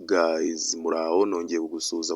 Guys muraho nongeye kugusuhuza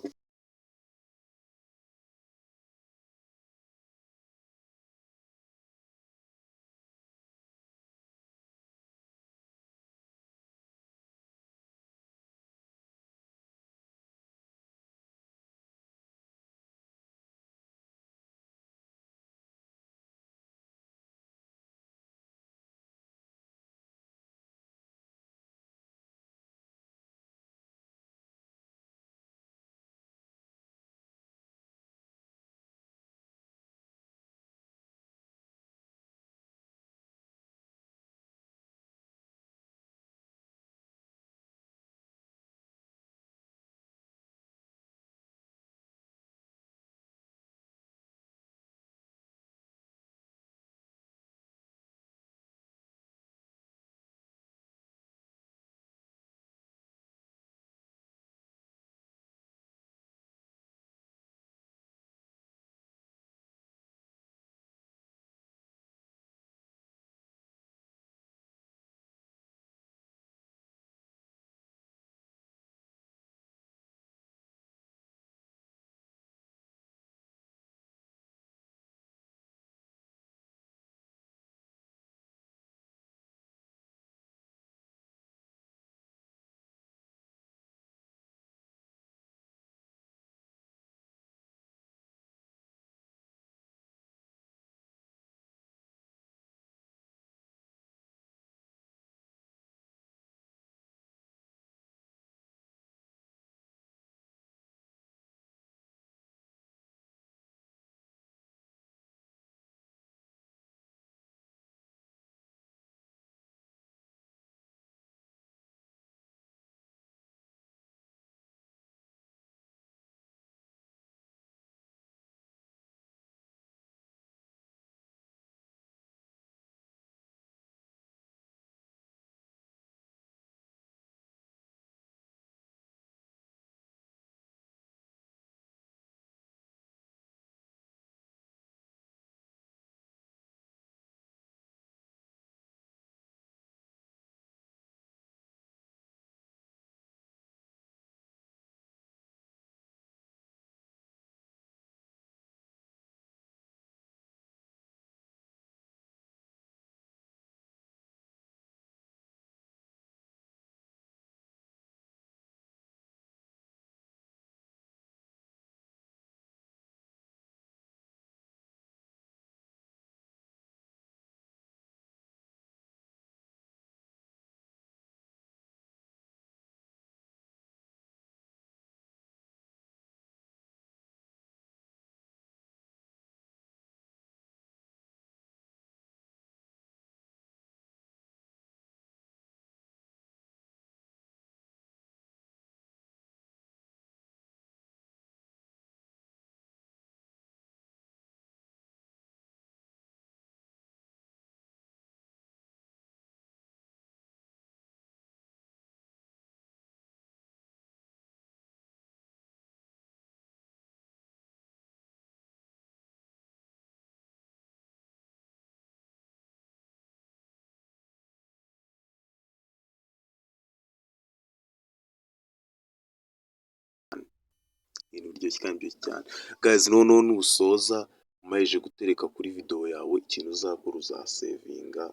ibintu biryoshye kandi biryoshye cyane. Guys noneho nusoza umaze gutereka kuri video yawe ikintu uzakora uzasevinga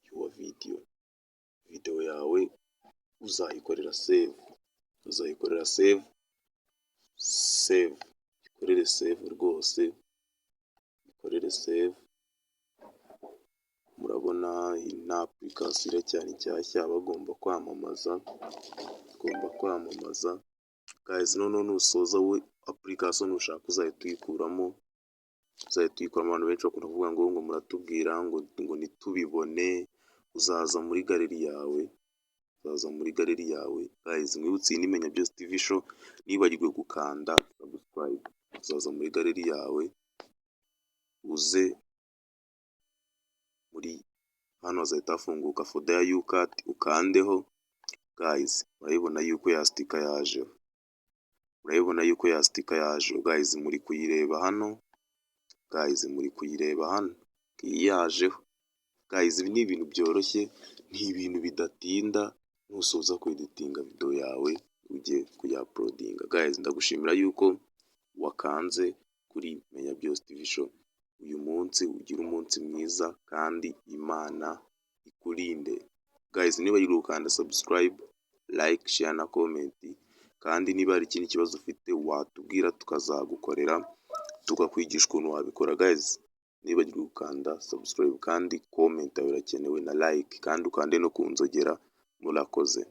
your video yawe uzayikorera save ikorere save rwose ikorere save. Murabona iyi ni application iracyari nshyashya bagomba kwamamaza guys noneho nusoza we application ushaka uzahita uyikuramo abantu benshi bakunda kuvuga ngo muratubwira ngo ntitubibone. Uzaza muri galeri yawe guys mwibutse iyi ni Menya Byose TV show nibagirwe gukanda subscribe. Uzaza muri galeri yawe uze muri hano hazahita hafunguka folder ya UCAT ukandeho guys urabibona yuko ya sticker yajeho guys muri kuyireba hano iyi yajeho guys. Ibi ni ibintu byoroshye ni ibintu bidatinda nusoza ku editinga video yawe ujye kuyaporodinga. Guys, ndagushimira yuko wakanze kuri Menya Byose TV show. Uyu munsi ugira umunsi mwiza kandi Imana ikurinde. Guys, niba uri gukanda subscribe, like, share na comment, kandi niba hari ikindi kibazo ufite watubwira tukazagukorera tukakwigisha ukuntu wabikora. Guys, niba uri gukanda subscribe kandi comment yawe irakenewe na like, kandi ukande no ku nzogera. Murakoze.